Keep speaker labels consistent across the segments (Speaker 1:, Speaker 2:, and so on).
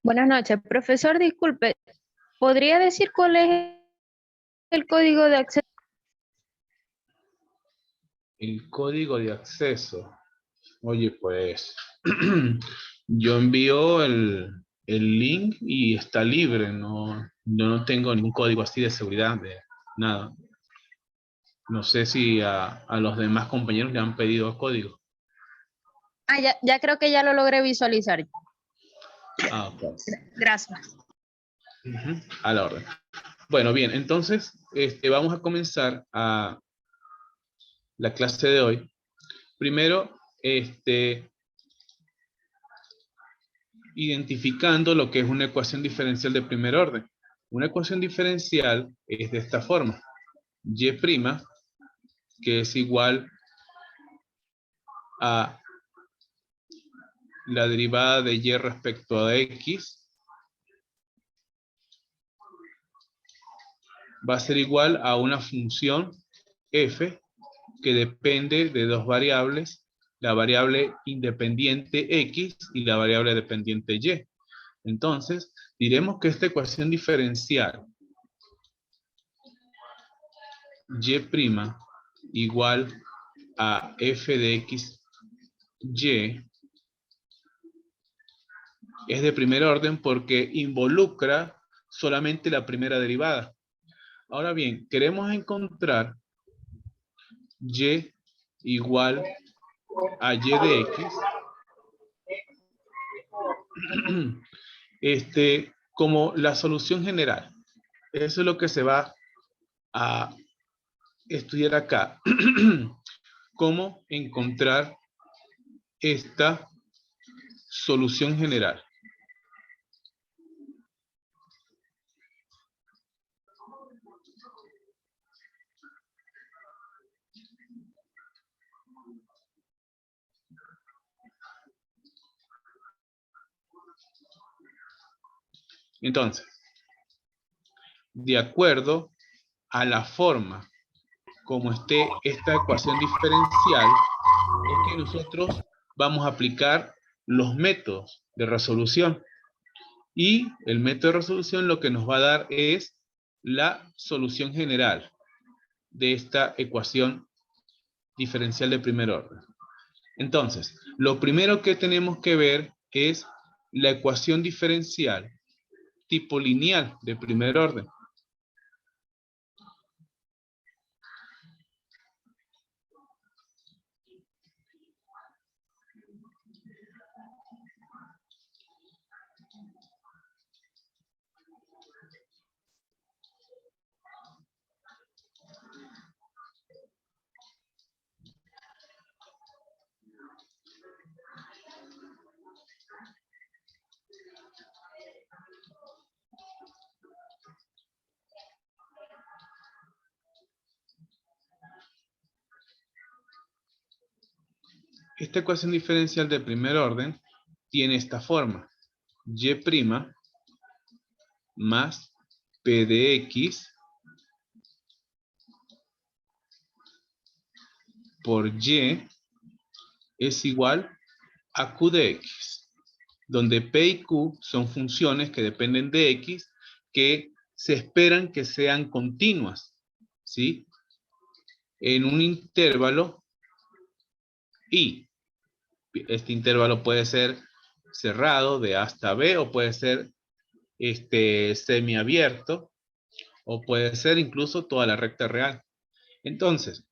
Speaker 1: Buenas noches, profesor. Disculpe, ¿podría decir cuál es el código de acceso?
Speaker 2: El código de acceso. Oye, pues yo envío el link y está libre. No, yo no tengo ningún código así de seguridad, de nada. No sé si a los demás compañeros le han pedido código.
Speaker 1: Ah, ya creo que ya lo logré visualizar.
Speaker 2: Ah, ok.
Speaker 1: Gracias.
Speaker 2: Ujú, a la orden. Bueno, bien, entonces vamos a comenzar la clase de hoy. Primero, identificando lo que es una ecuación diferencial de primer orden. Una ecuación diferencial es de esta forma. Y', que es igual a la derivada de y respecto a x, va a ser igual a una función f que depende de dos variables, la variable independiente x y la variable dependiente y. Entonces, diremos que esta ecuación diferencial y' igual a f de x, y es de primer orden porque involucra solamente la primera derivada. Ahora bien, queremos encontrar y igual a y de x, como la solución general. Eso es lo que se va a estudiar acá. Cómo encontrar esta solución general. Entonces, de acuerdo a la forma como esté esta ecuación diferencial, es que nosotros vamos a aplicar los métodos de resolución. Y el método de resolución lo que nos va a dar es la solución general de esta ecuación diferencial de primer orden. Entonces, lo primero que tenemos que ver es la ecuación diferencial tipo lineal de primer orden. Esta ecuación diferencial de primer orden tiene esta forma. Y' más p de x por y es igual a q de x, donde p y q son funciones que dependen de x que se esperan que sean continuas, ¿sí? En un intervalo y. Este intervalo puede ser cerrado de A hasta B o puede ser semiabierto o puede ser incluso toda la recta real. Entonces,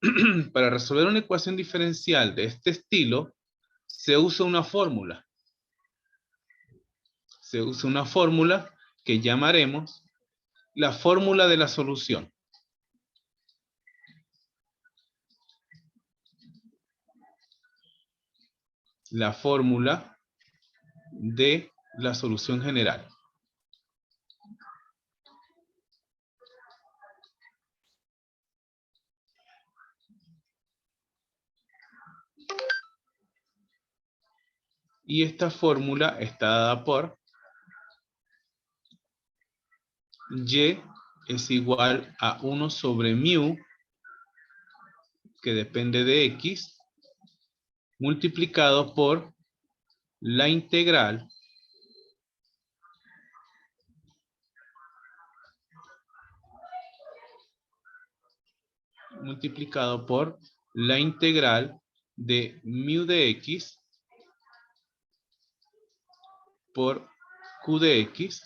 Speaker 2: para resolver una ecuación diferencial de este estilo, se usa una fórmula. Se usa una fórmula que llamaremos la fórmula de la solución. La fórmula de la solución general. Y esta fórmula está dada por y es igual a 1 sobre mu, que depende de x, multiplicado por la integral multiplicado por la integral de mu de x por q de x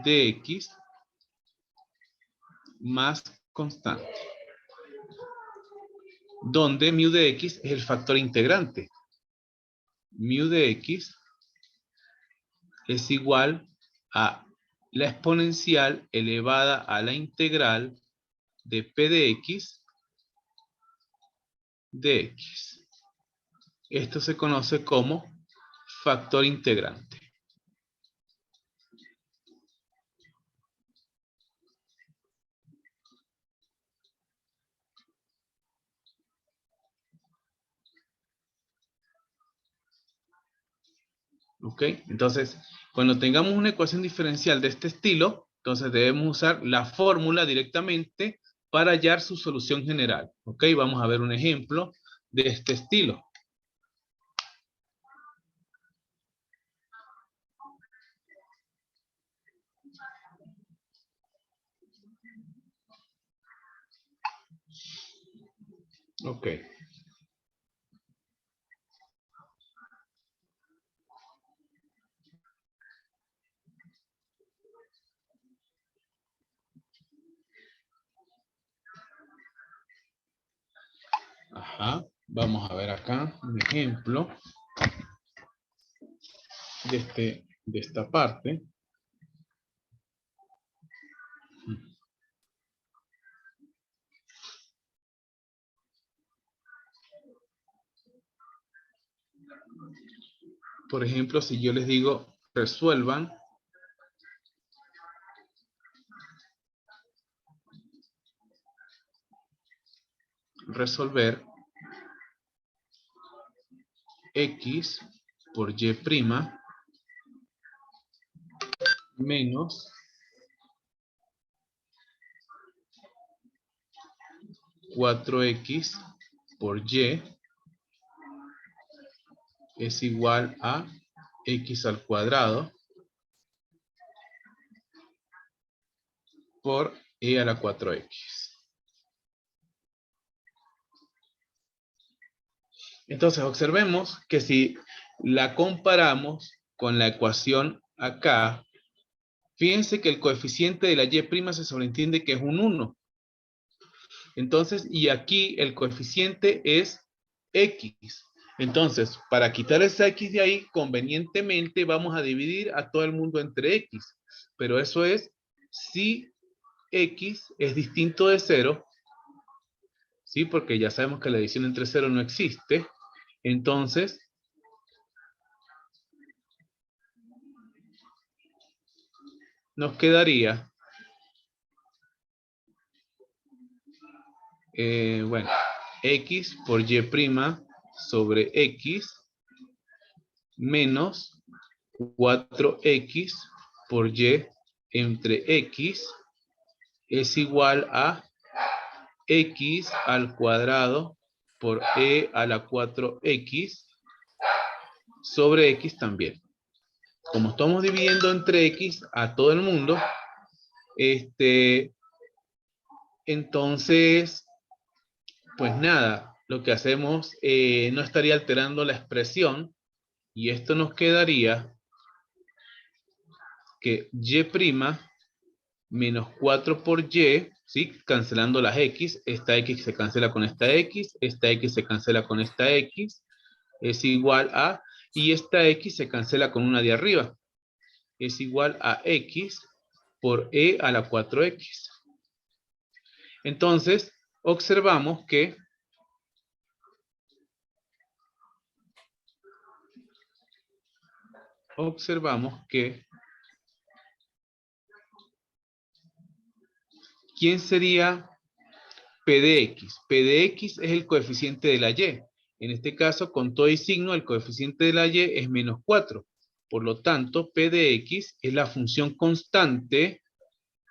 Speaker 2: dx más constante, donde mu de x es el factor integrante. Mu de x es igual a la exponencial elevada a la integral de p de x dx. Esto se conoce como factor integrante. ¿Ok? Entonces, cuando tengamos una ecuación diferencial de este estilo, entonces debemos usar la fórmula directamente para hallar su solución general. ¿Ok? Vamos a ver un ejemplo de este estilo. Ok. Ajá. Vamos a ver acá un ejemplo de esta parte. Por ejemplo, si yo les digo resuelvan resolver x por y' menos 4x por y es igual a x al cuadrado por e a la 4x. Entonces observemos que si la comparamos con la ecuación acá, fíjense que el coeficiente de la y' se sobreentiende que es un 1. Entonces, y aquí el coeficiente es x. Entonces, para quitar esa x de ahí, convenientemente vamos a dividir a todo el mundo entre x. Pero eso es si x es distinto de 0, ¿sí? Porque ya sabemos que la división entre 0 no existe. Entonces, nos quedaría, bueno, x por y' sobre x menos 4x por y entre x es igual a x al cuadrado por e a la 4x sobre x también. Como estamos dividiendo entre x a todo el mundo, entonces, pues nada, lo que hacemos no estaría alterando la expresión y esto nos quedaría que y' menos 4 por y, ¿sí? Cancelando las x, esta x se cancela con esta x se cancela con esta x, es igual a, y esta x se cancela con una de arriba, es igual a x por e a la 4x. Entonces, observamos que ¿quién sería P de X? P de X es el coeficiente de la Y. En este caso, con todo y signo, el coeficiente de la Y es menos 4. Por lo tanto, P de X es la función constante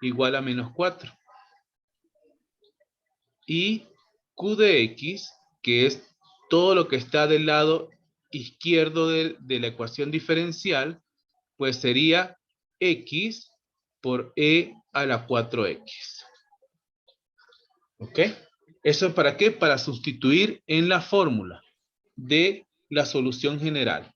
Speaker 2: igual a menos 4. Y Q de X, que es todo lo que está del lado izquierdo de la ecuación diferencial, pues sería X por E a la 4X. ¿Ok? ¿Eso para qué? Para sustituir en la fórmula de la solución general.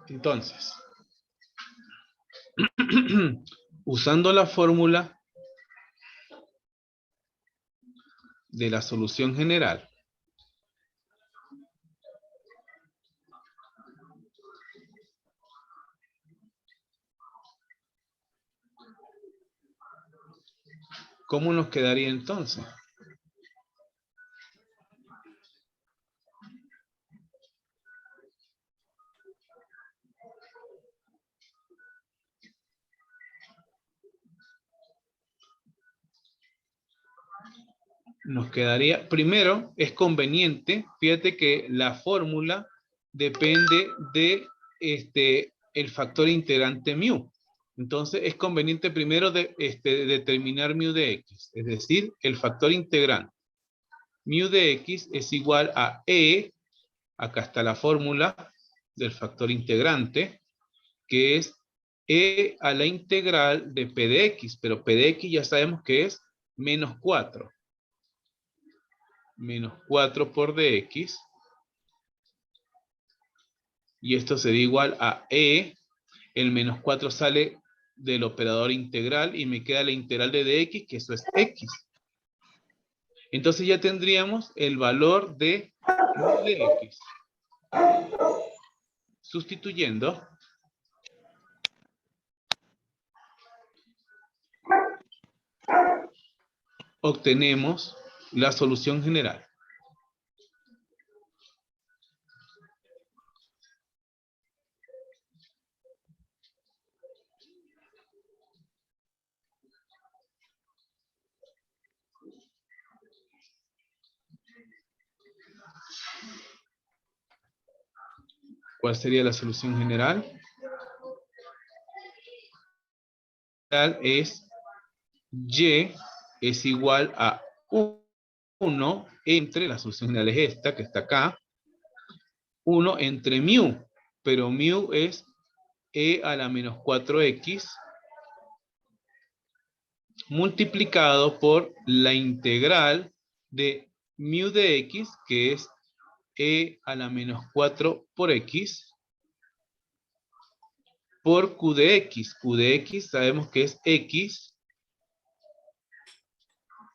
Speaker 2: Entonces, usando la fórmula de la solución general, ¿cómo nos quedaría entonces? Nos quedaría, primero, es conveniente, fíjate que la fórmula depende de el factor integrante mu. Entonces, es conveniente primero determinar mu de x, es decir, el factor integrante. Mu de x es igual a e, acá está la fórmula del factor integrante, que es e a la integral de p de x, pero p de x ya sabemos que es menos 4. Menos 4 por dx. Y esto sería igual a e. El menos 4 sale del operador integral y me queda la integral de dx, que eso es x. Entonces ya tendríamos el valor de mu de x. Sustituyendo, obtenemos la solución general. ¿Cuál sería la solución general? Es y es igual a 1 entre, la solución general es esta, que está acá, 1 entre mu, pero mu es e a la menos 4x multiplicado por la integral de mu de x, que es e a la menos 4 por x, por q de x. Q de x sabemos que es x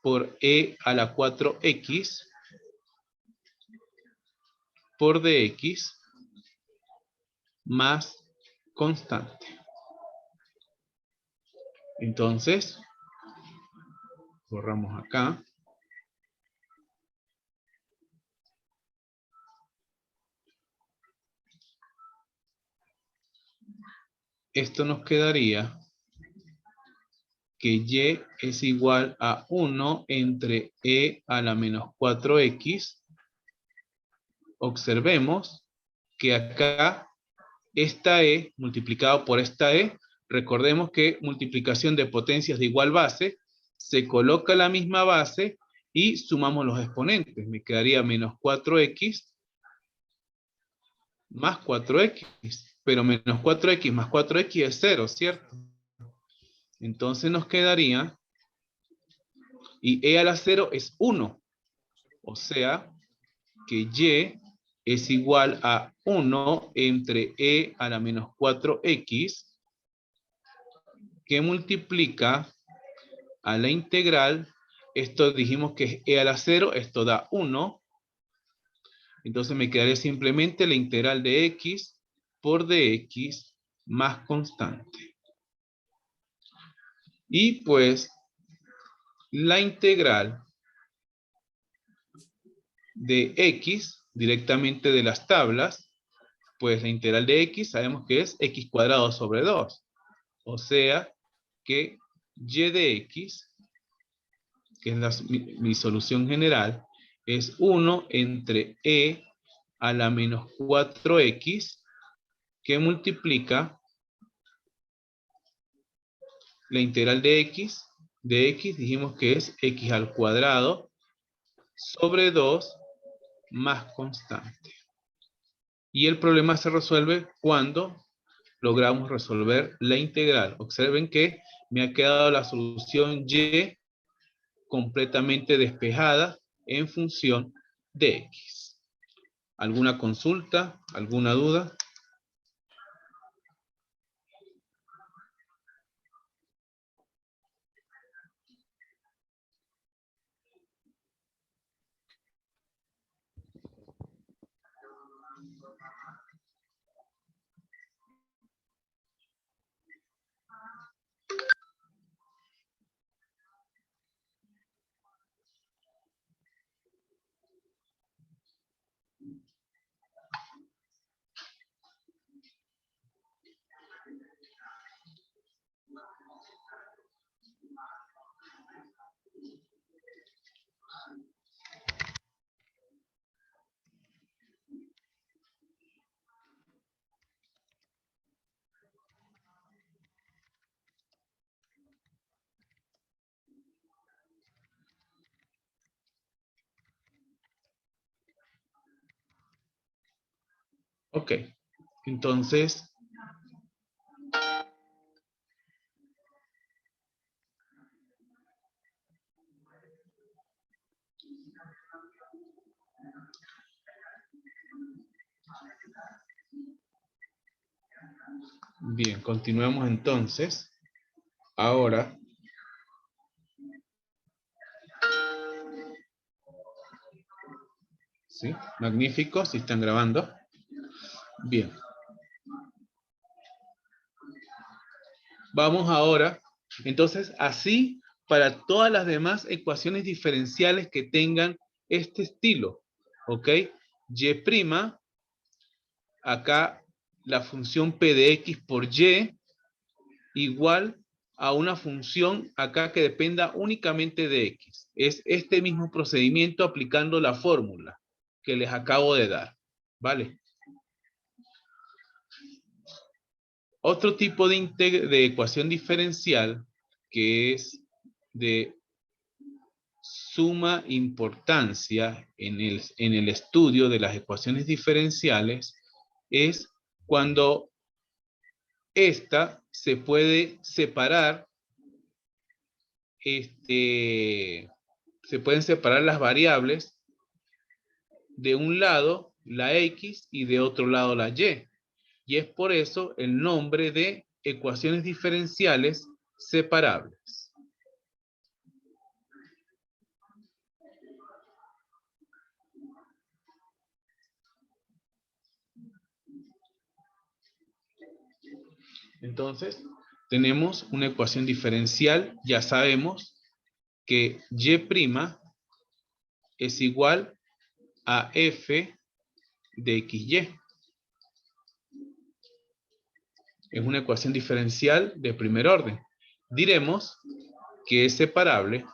Speaker 2: por e a la 4x por dx más constante. Entonces, borramos acá. Esto nos quedaría que y es igual a 1 entre e a la menos 4x. Observemos que acá esta e multiplicado por esta e, recordemos que multiplicación de potencias de igual base, se coloca la misma base y sumamos los exponentes. Me quedaría menos 4x más 4x, pero menos 4x más 4x es 0, ¿cierto? Entonces nos quedaría, y e a la 0 es 1, o sea que y es igual a 1 entre e a la menos 4x, que multiplica a la integral, esto dijimos que es e a la 0, esto da 1, entonces me quedaría simplemente la integral de x por dx más constante. Y pues la integral de x directamente de las tablas, pues la integral de x sabemos que es x cuadrado sobre 2. O sea que y de x, que es mi solución general, es 1 entre e a la menos 4x, que multiplica la integral de x dijimos que es x al cuadrado sobre 2 más constante. Y el problema se resuelve cuando logramos resolver la integral. Observen que me ha quedado la solución y completamente despejada en función de x. ¿Alguna consulta? ¿Alguna duda? Ok, entonces, bien, continuemos entonces. Ahora, ¿sí? Magnífico, si están grabando. Bien. Vamos ahora, entonces, así para todas las demás ecuaciones diferenciales que tengan este estilo, ¿ok? Y', acá la función p de x por y, igual a una función acá que dependa únicamente de x. Es este mismo procedimiento aplicando la fórmula que les acabo de dar, ¿vale? Otro tipo de ecuación diferencial que es de suma importancia en el estudio de las ecuaciones diferenciales es cuando esta se puede separar, se pueden separar las variables de un lado la x y de otro lado la y. Y es por eso el nombre de ecuaciones diferenciales separables. Entonces, tenemos una ecuación diferencial, ya sabemos que y' es igual a f de xy. Es una ecuación diferencial de primer orden. Diremos que es separable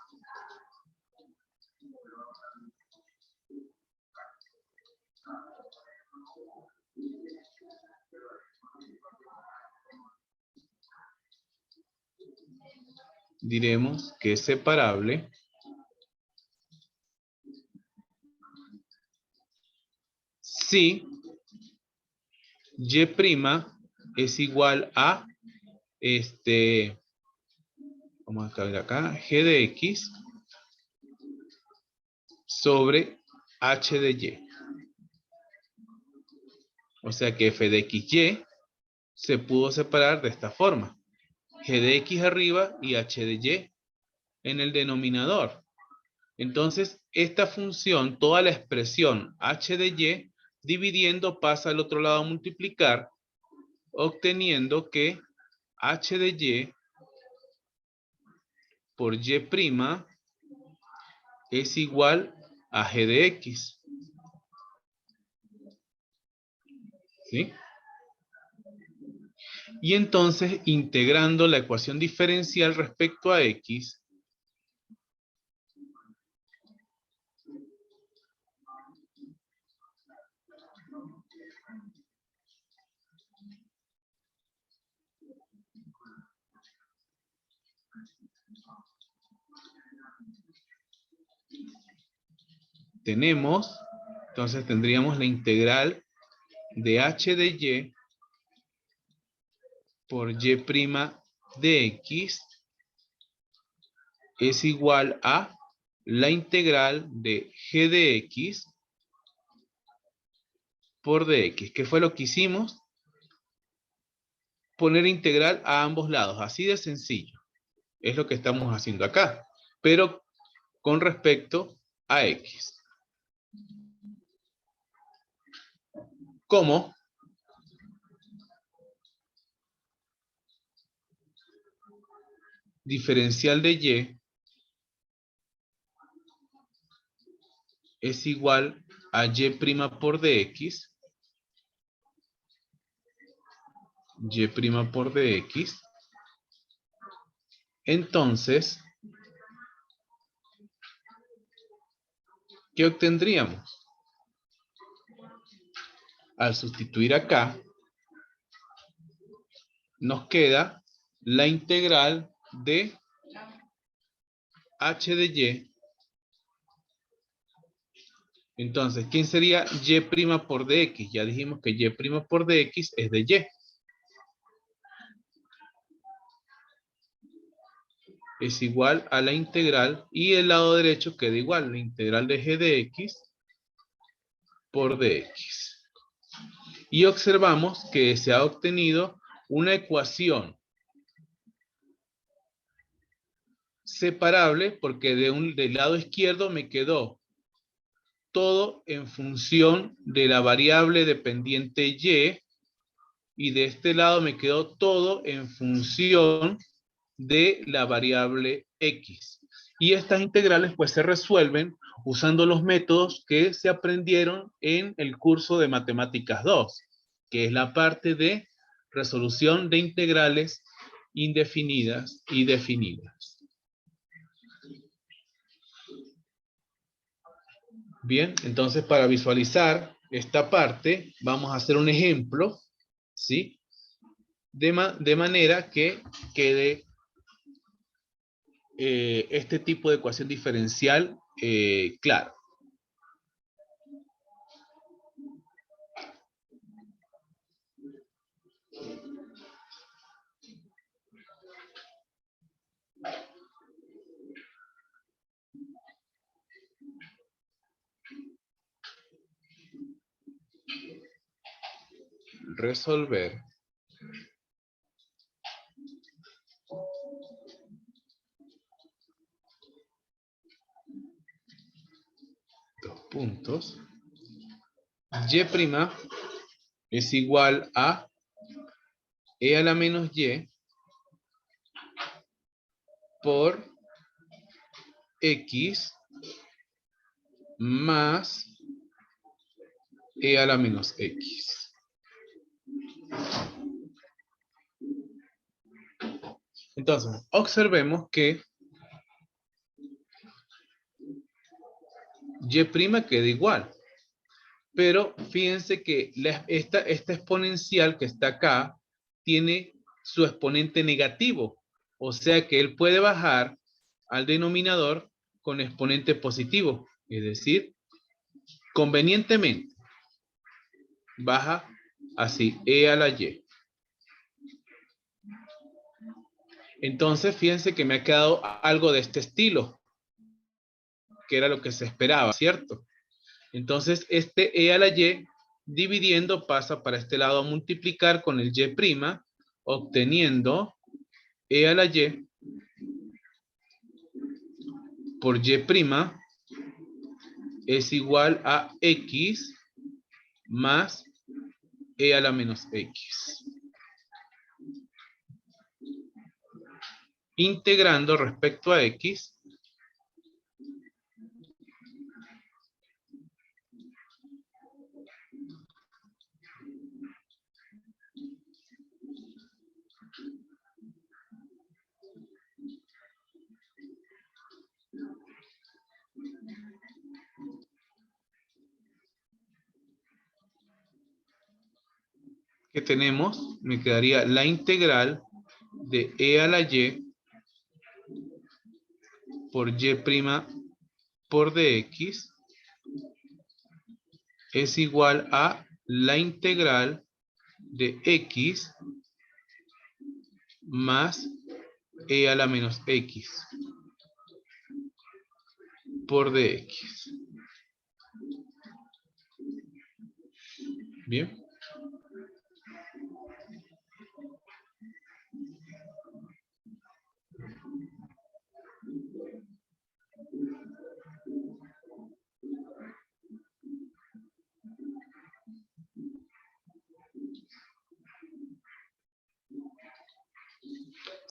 Speaker 2: si y' es igual a vamos a ver acá, g de x sobre h de y. O sea que f de xy se pudo separar de esta forma. G de x arriba y h de y en el denominador. Entonces, esta función, toda la expresión h de y, dividiendo pasa al otro lado a multiplicar, obteniendo que h de y por y' es igual a g de x. ¿Sí? Y entonces, integrando la ecuación diferencial respecto a x, tenemos, entonces tendríamos la integral de h de y por y' de x es igual a la integral de g de x por dx. ¿Qué fue lo que hicimos? Poner integral a ambos lados, así de sencillo. Es lo que estamos haciendo acá, pero con respecto a x. ¿Cómo? Diferencial de y es igual a y' por dx, y' por dx. Entonces, ¿qué obtendríamos? Al sustituir acá, nos queda la integral de h de y. Entonces, ¿quién sería y' por dx? Ya dijimos que y' por dx es de y. Es igual a la integral, y el lado derecho queda igual, la integral de g de x por dx. Y observamos que se ha obtenido una ecuación separable, porque del lado izquierdo me quedó todo en función de la variable dependiente y de este lado me quedó todo en función de la variable x. Y estas integrales pues se resuelven usando los métodos que se aprendieron en el curso de Matemáticas 2, que es la parte de resolución de integrales indefinidas y definidas. Bien, entonces para visualizar esta parte vamos a hacer un ejemplo, ¿sí? De manera que quede este tipo de ecuación diferencial claro. Resolver dos puntos. Y' es igual a e a la menos y por x más e a la menos x. Entonces, observemos que y' queda igual. Pero fíjense que esta exponencial que está acá tiene su exponente negativo. O sea que él puede bajar al denominador con exponente positivo. Es decir, convenientemente baja así, e a la y. Entonces, fíjense que me ha quedado algo de este estilo, que era lo que se esperaba, ¿cierto? Entonces, este e a la y dividiendo pasa para este lado a multiplicar con el y', obteniendo e a la y por y' es igual a x más e a la menos x. Integrando respecto a x, que tenemos, me quedaría la integral de e a la y por y' por dx es igual a la integral de x más e a la menos x por dx. Bien.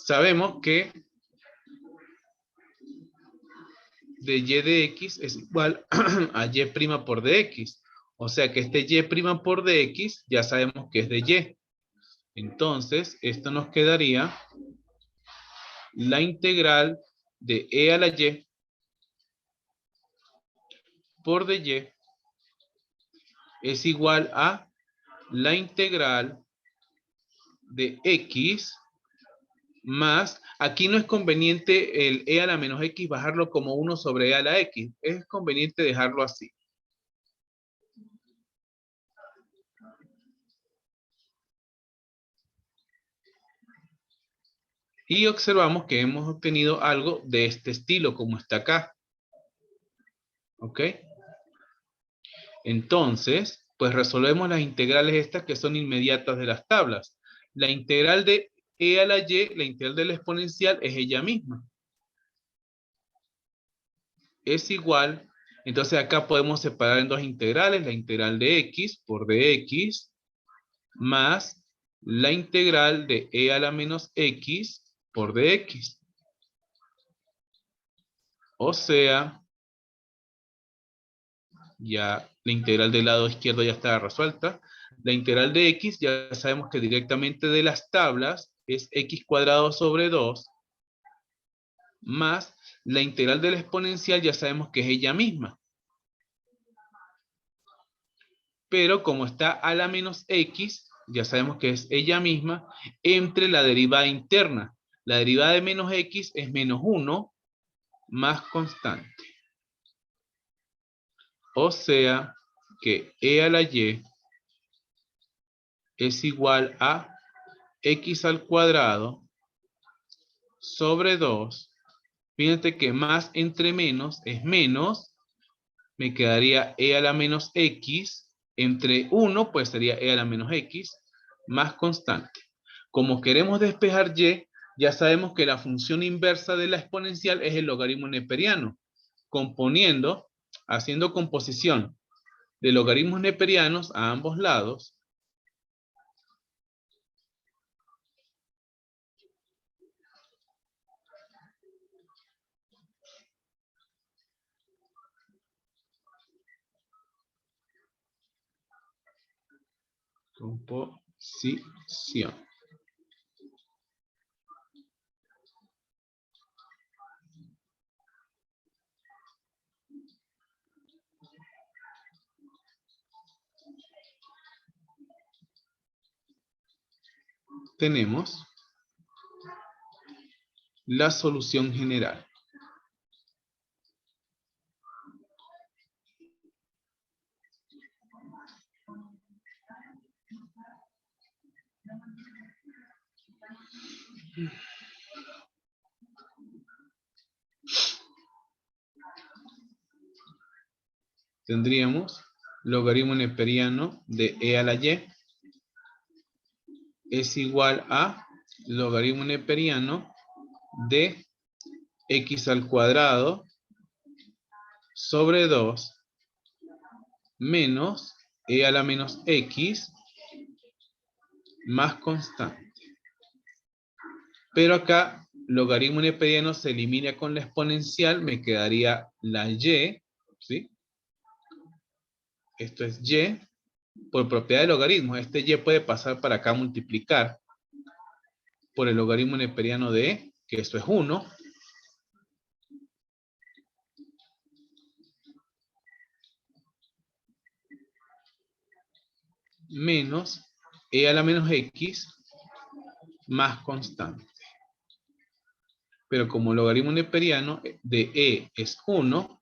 Speaker 2: Sabemos que de y de x es igual a y' por dx. O sea que este y' por dx ya sabemos que es de y. Entonces, esto nos quedaría la integral de e a la y por dy es igual a la integral de x más, aquí no es conveniente el e a la menos x bajarlo como 1 sobre e a la x, es conveniente dejarlo así. Y observamos que hemos obtenido algo de este estilo, como está acá. ¿Ok? Entonces, pues resolvemos las integrales estas que son inmediatas de las tablas. La integral de e a la y, la integral de la exponencial, es ella misma. Es igual, entonces acá podemos separar en dos integrales, la integral de x por dx, más la integral de e a la menos x por dx. O sea, ya la integral del lado izquierdo ya está resuelta. La integral de x ya sabemos que directamente de las tablas es x cuadrado sobre 2 más la integral de la exponencial ya sabemos que es ella misma. Pero como está a la menos x, ya sabemos que es ella misma entre la derivada interna. La derivada de menos x es menos 1 más constante. O sea que e a la y es igual a x al cuadrado sobre 2. Fíjate que más entre menos es menos. Me quedaría e a la menos x. Entre 1, pues sería e a la menos x más constante. Como queremos despejar y, ya sabemos que la función inversa de la exponencial es el logaritmo neperiano. Componiendo, haciendo composición de logaritmos neperianos a ambos lados, composición. Tenemos la solución general. Tendríamos logaritmo neperiano de e a la y es igual a logaritmo neperiano de x al cuadrado sobre 2 menos e a la menos x más constante. Pero acá logaritmo neperiano se elimina con la exponencial, me quedaría la y, ¿sí? Esto es y, por propiedad de logaritmo. Este y puede pasar para acá a multiplicar por el logaritmo neperiano de e, que esto es 1. Menos e a la menos x más constante. Pero como logaritmo neperiano de e es 1,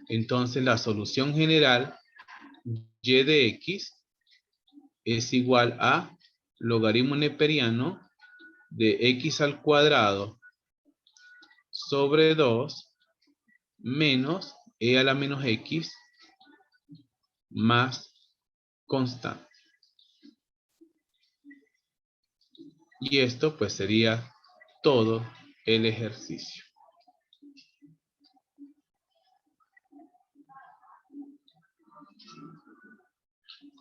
Speaker 2: entonces la solución general y de x es igual a logaritmo neperiano de x al cuadrado sobre 2 menos e a la menos x más constante. Y esto pues sería todo el ejercicio.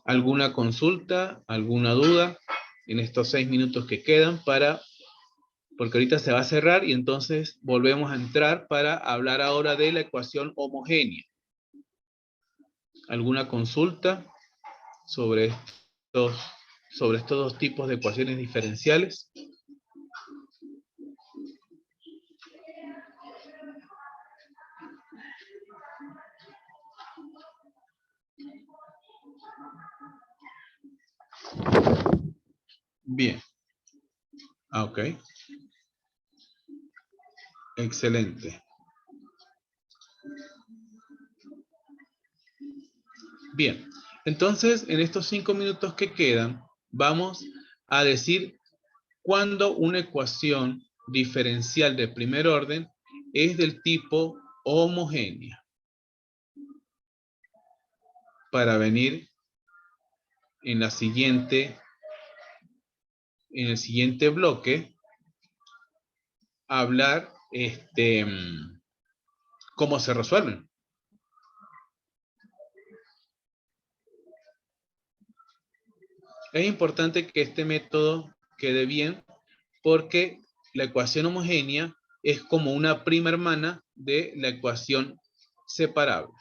Speaker 2: ¿Alguna consulta, alguna duda en estos 6 minutos que quedan porque ahorita se va a cerrar y entonces volvemos a entrar para hablar ahora de la ecuación homogénea? ¿Alguna consulta sobre estos dos tipos de ecuaciones diferenciales? Bien. Ok. Excelente. Bien. Entonces, en estos 5 minutos que quedan, vamos a decir cuándo una ecuación diferencial de primer orden es del tipo homogénea. Para venir en el siguiente bloque a hablar cómo se resuelven. Es importante que este método quede bien porque la ecuación homogénea es como una prima hermana de la ecuación separable.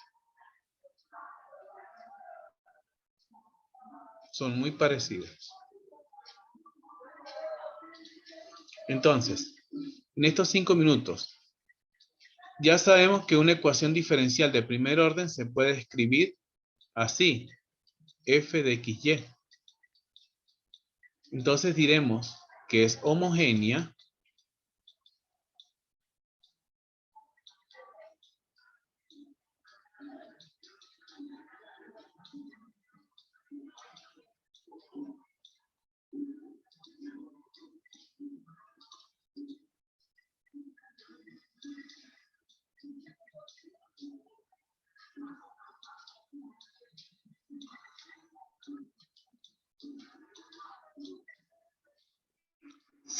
Speaker 2: Son muy parecidas. Entonces, en estos 5 minutos, ya sabemos que una ecuación diferencial de primer orden se puede escribir así, f de xy. Entonces diremos que es homogénea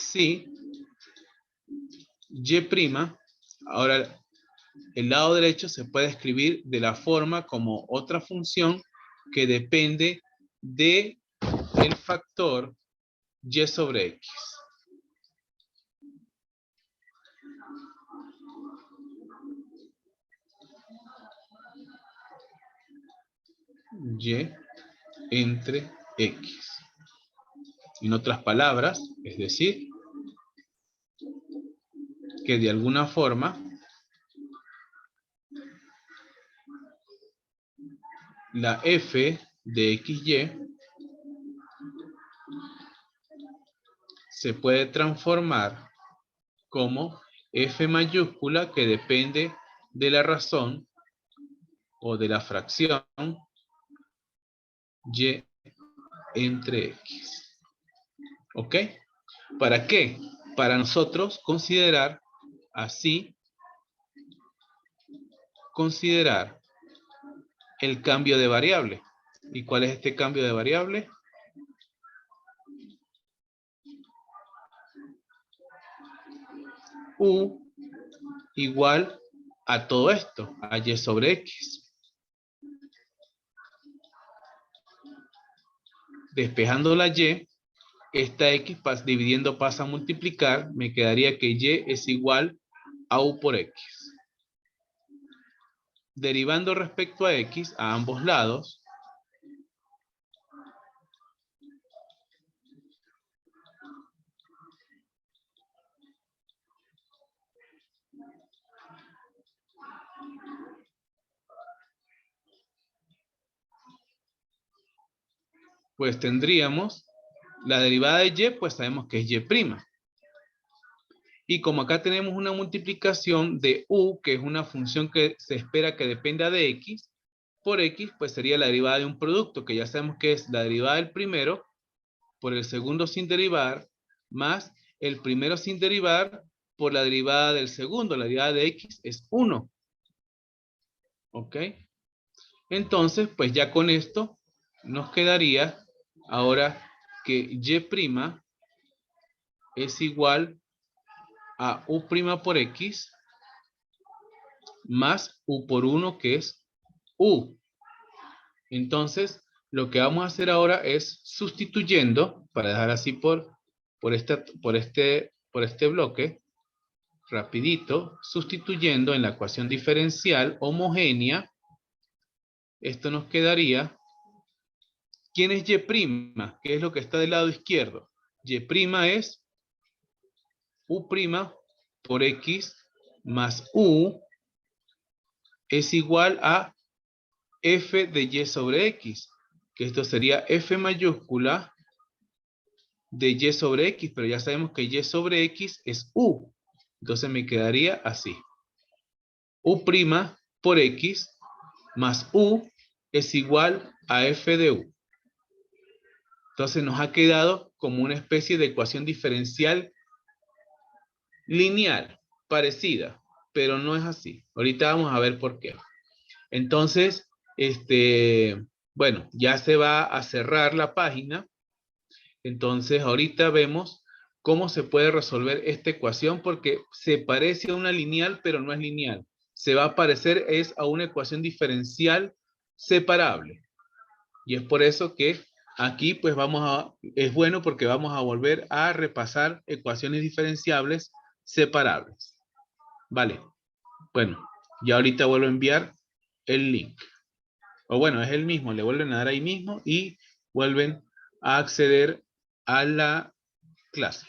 Speaker 2: si y', ahora el lado derecho se puede escribir de la forma como otra función que depende de el factor y sobre x. Y entre x. En otras palabras, es decir, que de alguna forma la f de xy se puede transformar como f mayúscula que depende de la razón o de la fracción y entre x. ¿Ok? ¿Para qué? Para nosotros considerar el cambio de variable. ¿Y cuál es este cambio de variable? U igual a todo esto, a y sobre x. Despejando la y, esta x dividiendo pasa a multiplicar, me quedaría que y es igual a u por x. Derivando respecto a x a ambos lados, pues tendríamos la derivada de y, pues sabemos que es y'. Y como acá tenemos una multiplicación de u, que es una función que se espera que dependa de x, por X, pues sería la derivada de un producto, que ya sabemos que es la derivada del primero por el segundo sin derivar, más el primero sin derivar por la derivada del segundo. La derivada de X es 1. ¿Ok? Entonces, pues ya con esto nos quedaría ahora que Y' es igual a U' por X más U por 1, que es U. Entonces, lo que vamos a hacer ahora es sustituyendo, para dejar así por este bloque, rapidito, sustituyendo en la ecuación diferencial homogénea, esto nos quedaría, ¿quién es Y'? ¿Qué es lo que está del lado izquierdo? Y' es U' por X más U es igual a F de Y sobre X, que esto sería F mayúscula de Y sobre X, pero ya sabemos que Y sobre X es U. Entonces me quedaría así. U' por X más U es igual a F de U. Entonces nos ha quedado como una especie de ecuación diferencial lineal, parecida, pero no es así. Ahorita vamos a ver por qué. Entonces, bueno, ya se va a cerrar la página. Entonces, ahorita vemos cómo se puede resolver esta ecuación porque se parece a una lineal, pero no es lineal. Se va a parecer es a una ecuación diferencial separable. Y es por eso que aquí pues es bueno porque vamos a volver a repasar ecuaciones diferenciables separables. Vale. Bueno, ya ahorita vuelvo a enviar el link. O bueno, es el mismo, le vuelven a dar ahí mismo y vuelven a acceder a la clase.